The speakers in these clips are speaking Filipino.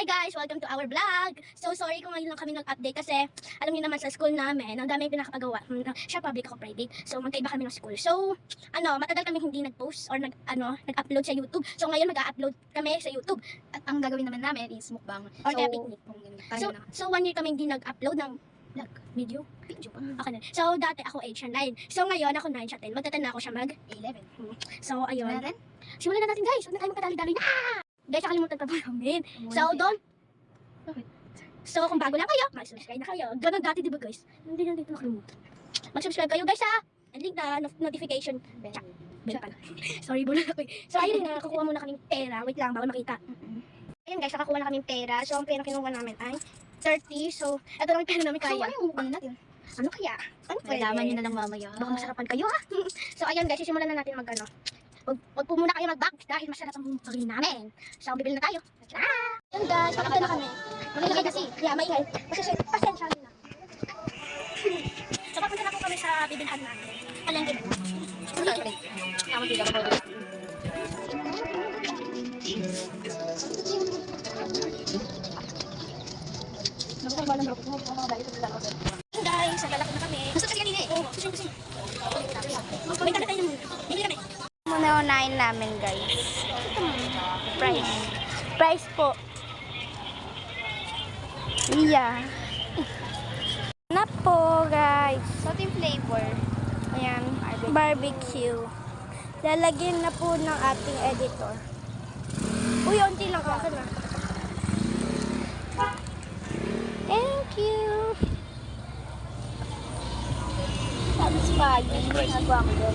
Hi guys! Welcome to our vlog! So sorry kung ngayon lang kami nag-update kasi alam niyo naman sa school namin, ang dami pinakapagawa. Siya public, ako private. So magkaiba kami ng school. So matagal kami hindi nag-post or nag-upload sa YouTube. So ngayon mag-upload kami sa YouTube. At ang gagawin naman namin is mukbang Or kaya picnic. So 1 year kami hindi nag-upload ng video pa. Okay na. So dati ako age 9. So ngayon ako 9 siya 10. Magtatan na ako siya mag 11. So ayun. Simulan na natin guys. Huwag na tayo magkadali-dali na. Guys, nakalimutan pa po namin. So, Bakit? So, kung bago lang kayo, mag-subscribe na kayo. Ganun dati, di ba guys? Hindi lang dito nakalimutan. Mag-subscribe kayo guys ha! And link na notification. Bell pala. Sorry, bulan ako eh. So, ayun na, nakukuha muna kaming pera. Wait lang, bawal makita. Ayun guys, nakakuha na kaming pera. So, ang pera kinuha namin ay 30. So, ito lang yung pera namin kaya. So, ano yung mukbang natin? Ano kaya? Ano pwede? Malaman nyo na lang mamaya. Baka masarapan kayo ha. So, ayun guys, sisimulan na natin Wag po muna kayo mag-bag dahil masarap ang pagkain namin. So, bibili na tayo. Ayun guys, pakita na kami. Makinig kasi. Yeah, maingay. Pasensya na. So, papunta na po kami sa bibilhan namin. Palengke ba? Tama din ako. Guys, nagalakad na kami. Gusto kasi kanina eh. Oo, kasi. Kumita na tayo muna. Bili kami. Muna unahin namin guys. Price. Price po. Yeah. Na po guys. So, team flavor. Ayan. Barbecue. Lalagyan na po ng ating editor. Uy, unti lang ako na. Thank you. Satisfying. Nagawa ko doon.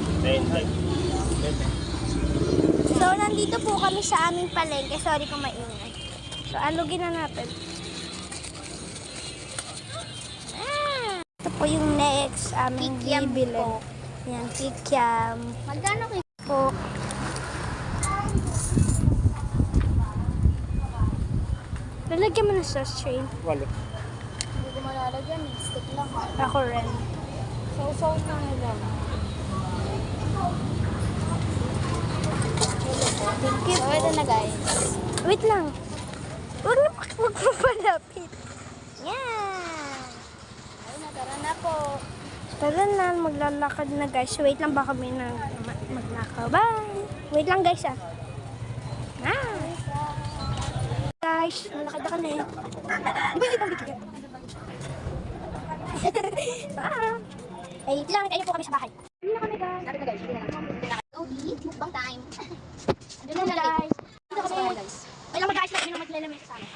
So, nandito po kami sa aming palengke. Sorry kung maingay. So, alugin na natin. Ito po yung next aming bibili. Yan, kikiam. Magkano kayo? Po. Lalagyan mo na sa strain. Hindi ko malalagyan eh. Stick lang. Ako rin. So na lang. Thank you So, po. ito na guys. Wait lang. Huwag mo palapit. Yan. Ayun na, tara na po. Tara na, maglalakad na guys. Wait lang, baka may maglakaw. Bye! Wait lang guys ah. Guys, nalakad na kami. Bili pang bigyan. Bye! Wait lang, kayo po kami sa bahay. Hindi na kami guys. Sabi na guys, hindi na lang. Go eat, mukbang time. Doon na guys. Dito kami guys. Wait lang guys, may maglalamesa sa amin.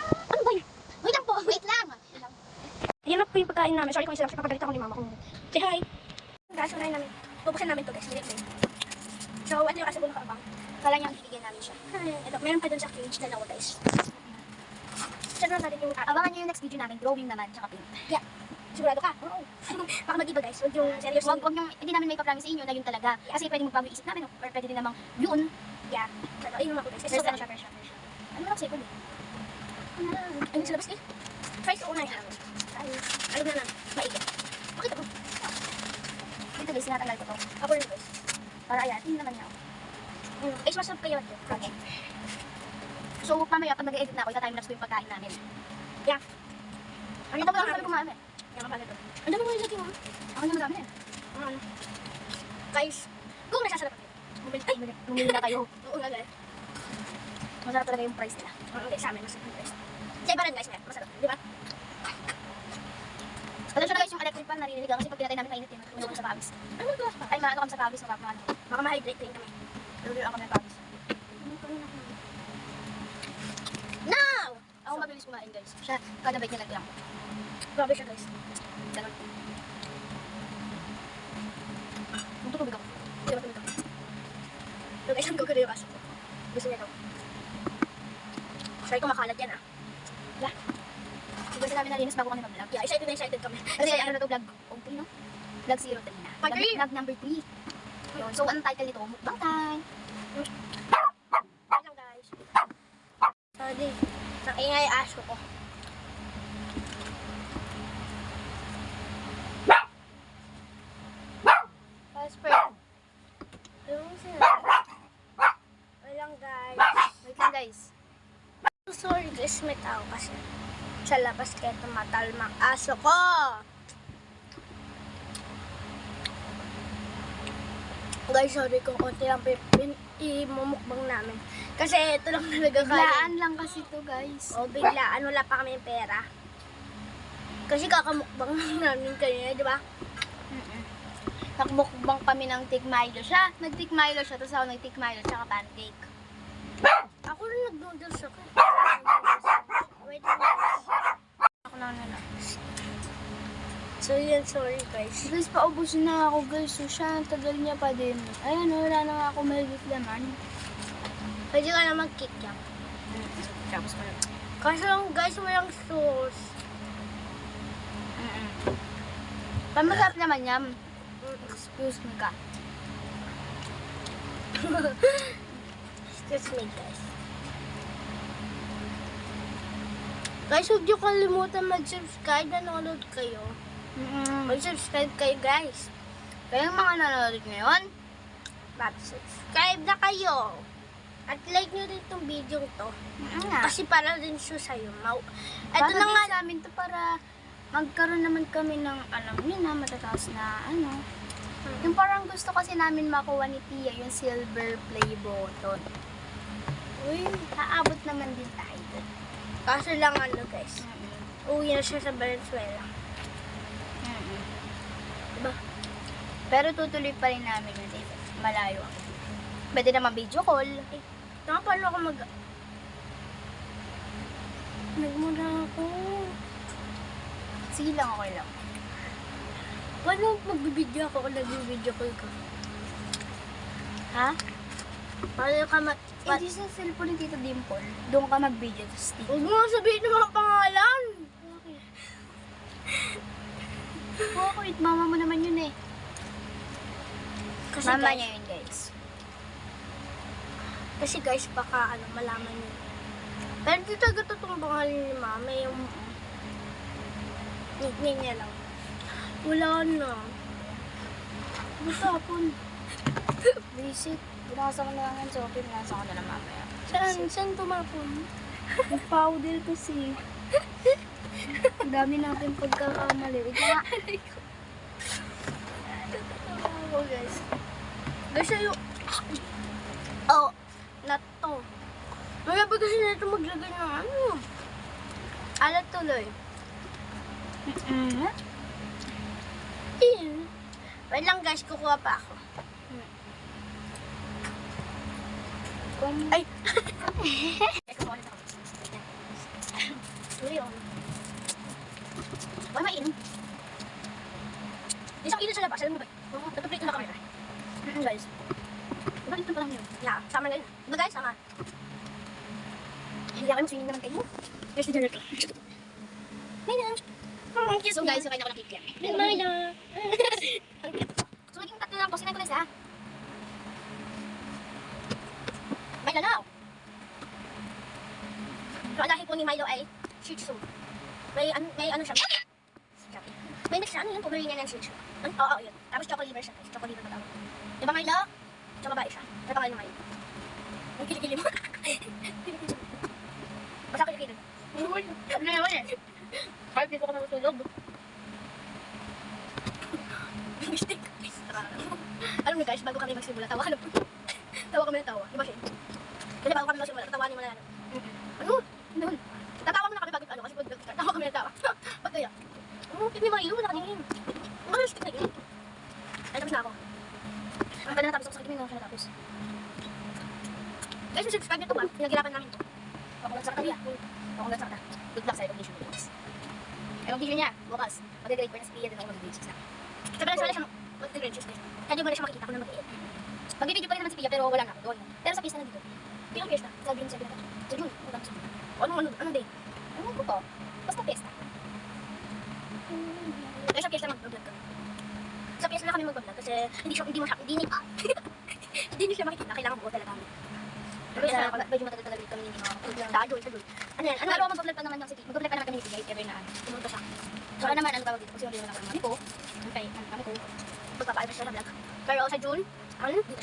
Ano ba yun? Wait lang po. Wait lang. Ayan na po yung pagkain namin. Sorry kung isa lang kapagalit ako ni mama kung say hi. Guys, unahin namin. Bubuksan namin to guys. So, ano yung asabong nakaabang? Kala niyang ibigyan namin siya. Ito, meron pa dun sa cage. Dalawa guys. Saan na natin yung Abangan niyo yung next video namin. Drawing naman, tsaka paint. Yeah. Sigurado ka? Oo. Baka mag-iba guys. Huwag yung seriously. Wag yung, hindi namin may papromise sa inyo na yun talaga. Kasi pwedeng magbago yung isip namin, or pwede din namang yun. Yeah. Ayun naman po guys. First First time siya. Ano lang second eh? Ayun sa labas eh. Try sa unay. Alam na lang. Maigit. Bakit ako? Dito guys, sinatanggal ko to. Ako rin guys. Para ayan, hindi naman niya. Guys, masarap kayo. Okay. So, mamaya, pag nag-edit na ako, ita-timelapse ko yung pagkain namin. Yeah. Ano ba kami kumain eh? Yan ang pala ito. Ang dami mo yung lagi mo. Ako naman dami eh. Guys, kung nasasarap kayo. Bumili na kayo. Oo nga guys. Masarap talaga yung price nila. Hindi sa amin, masarap yung guys. Sa iba rin guys, masarap. Di ba? Pasensya na guys, yung electric fan narinig lang kasi pag pinatay namin mainit yun. Tunog ko sa pawis. Ano ba? Ay, maano kami sa pawis. Baka ma-hydrate rin kami. Pero ako ng pawis. Now! Ako mabilis kumain guys. Siya, kada bite niya naglang. Grabe siya guys. Ganun. Magtutubig ako. Hindi ba tumito? So guys, ang gugulo yung aso ko. Gusto niya daw. Sorry kung makalat yan ah. Yeah. Siguro namin nalinis bago kami mag-vlog. Yeah, excited kami. Kasi ano na to, vlog 03 no? Vlog 03 na. Vlog number 3. Yun. So, anong title nito? Mukbang time. Hello guys. Sorry. Nangingay aso ko. Passport. Walang guys. Wait lang guys. Sorry guys. Nag-smith ako kasi sa labas kaya tumatalmang aso ko. Guys, sorry kung konti lang imumukbang namin. Kasi ito lang talaga Biglaan lang kasi to guys. O, biglaan. Wala pa kami pera. Kasi kakamukbang lang namin kanina, di ba? Nakmukbang kami ng Tik Milo siya. Nag-Tik Milo siya, tapos ako nag-Tik Milo tsaka pancake. Ako rin nag-noodles ako. Wait lang. Ako na nila. So, yun, sorry guys. Guys, paubusin na ako guys. So siya, ang tagal niya pa din. Ayan, wala na nga ako mahigit laman. Pwede ka na mag-kick-up. Tapos ko na. Kasi lang guys, walang sauce. Pamasarap naman yan. Excuse me ka. Excuse me guys. Guys, huwag niyo kalimutan mag-subscribe. Nanonood kayo. Mag-subscribe kayo guys. Kayong mga nanonood ngayon, Mag-subscribe na kayo. At like nyo rin itong video to. Kasi para rin siya sa'yo. Ito na nga sa amin to para magkaroon naman kami ng, alam niyo na, matataas na, ano. Yung parang gusto kasi namin makuha ni Tia, yung silver play button. Uy, Aabot naman din tayo doon. kaso lang ano guys. Uwi na siya sa Valenzuela. Diba? Pero tutuloy pa rin namin yun dito. Malayo ako. Pwede naman video call. Tama, paano ako nagmula ako. Sige lang, okay lang. Paano magbibideo ako kung nagbibideo call ka? Ha? Paano ka Hindi sa cellphone ni Tito Dimple. Doon ka mag-video, tapos Tito. Huwag mo nga sabihin ng mga pangalan. Bakit? Mama mo naman yun eh. Kasi Mama guys, niya yun, guys. Kasi guys, baka ano, malaman niyo. Pero di talaga totoong pangalan ni Mama, yung nickname niya lang. Wala na. Matapon. Basic. Binasa ko na lang sa open. Binasa ko na lang mamaya. Saan tumapon? Yung powder kasi. Ang dami natin pagkakamali. Wait nga. Ako guys. Guys, yung... Oh, not to. Mga ba kasi na ito maglagay ng ano? Alat tuloy. Wait lang guys, kukuha pa ako. Ay! Sorry oh. Why mainom? Isang ilo sa labas, alam mo ba? Nagpaprito na kami. Guys. Diba dito pa lang yun? Yeah, sama na yun. Diba guys, sama? Hindi ako yung swimming naman kayo. Here's the director. May na. So guys, so kain ako ng cake. May na. So naging tatlo lang po, sinayin ko na isa. May lalaw. So ang lahi po ni Milo ay Shih Tzu. May ano siya. May mix siya, ano yun? Pomeranian and Shih Tzu. Oo, yun. Tapos choco liver siya. Choco liver matawag. Diba Milo? So babae siya. May pangalan ng Milo. Ang kilikili mo. Basta kilikili. Ano na naman eh. Kahit dito ka na matulog. Mistake. Alam niyo guys, bago kami magsimula, tawa ka na po. Tawa kami na tawa. Diba siya? Kasi bago kami magsimula, tatawanin mo na yan. Ano? Ano? Tatawa mo na kami bago ano, kasi pag tawa kami na tawa. Ba't kaya? Oh, hindi mga ilo, wala kaninin. Ano yung stick na yun? Ay, tapos na ako. Ang pala natapos ako sa kitin, hindi ako natapos. Guys, subscribe nyo ito ba? Pinagirapan namin ito. Ako lang sa katabi ah. Ako lang sa katabi. Good luck sa recognition videos. Recognition niya, bukas. Mag-grade pa na sa PIA, din ako mag-grade 6 na. Sabi lang siya mag-grade 6 guys. Kaya mo na siya makikita ko na mag-grade. Mag-video pa rin naman sa PIA, pero wala na ako doon. Pero sa pista na dito. Pinong pista? Sa June 7 na to. Sa June, anong day? Ano ko to? Basta pista. Kaya sa piyesta mag-vlog ka. Sa piyesta na kami mag-vlog kasi hindi niyo siya makikita. Kailangan buo talaga kami. Pero sa medyo matagal-tagal kami hindi makakapag-vlog. Sa June. Ano yan? Pero mag-vlog pa naman ng city. Mag-vlog pa naman kami ni Tigay. Ever na ano. Pumunta siya. So naman, ano tawag dito? Kasi hindi naman ako ng mami ko. Okay, kami ko. Magpapaiba siya sa vlog. Pero sa June,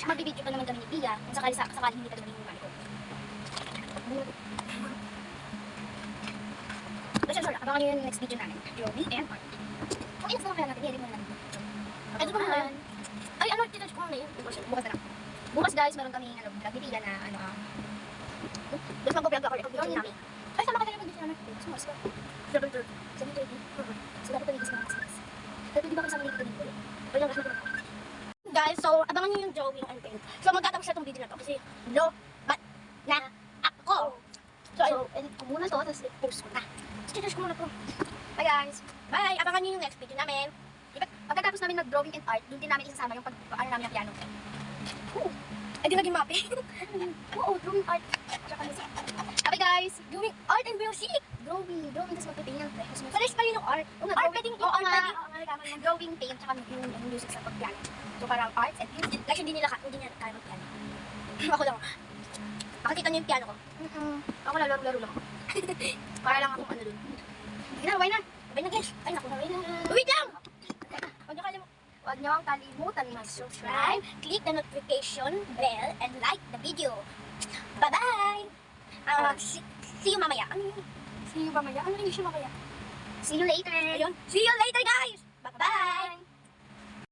mag-video pa naman kami ni Pia. Kung sakali hindi pa naman yung mami ko. Sorry. Abangan nyo yung next video namin. Joey and Art. Kung inas naman kaya natin, i-edit muna natin. Ito pa muna yan. Ay, ano, titouch ko muna yun. Bukas na lang. Bukas guys, meron kami, vlog ni Tia na, doon mag-vlog ako, i-video namin. Ay, sama ka tayo mag-video namin. Sumas ka. 7:30. 7:30. So, dapat paligas na mga snacks. Pero di ba kasama nito dito? Wala lang, kasama ko. Guys, so abangan nyo yung Joey and Ted. So magtatapos na itong video na to kasi lobat na ako. So, edit ko muna to, tapos i-post ko na. Stitch ko muna to. Bye guys! Bye! Abangan nyo yung next video namin. Pagkatapos namin mag-drawing and art, doon din namin isasama yung pag-ano namin ng piano. Ay, di naging mapping. Oo, drawing art. Tsaka music. Okay guys, doing art and music. Drawing, tapos magpipingan. Pares pa rin yung art. Art, pwedeng oo nga, art. yung drawing, paint, tsaka yung music sa pag-piano. So parang arts and music. Like, hindi niya kaya mag-piano. Ako lang. Makikita niyo yung piano ko. Ako lalaro-laro lang ako. Para lang akong ano dun. Sige na, na. Sabay na guys. Ay, naku. Bye na. Wait lang! Huwag niyo ang kalimutan mag-subscribe. Click the notification bell and like the video. Bye-bye! See you mamaya. See you mamaya. Ano yung siya mamaya? See you later. Ayun. See you later, guys!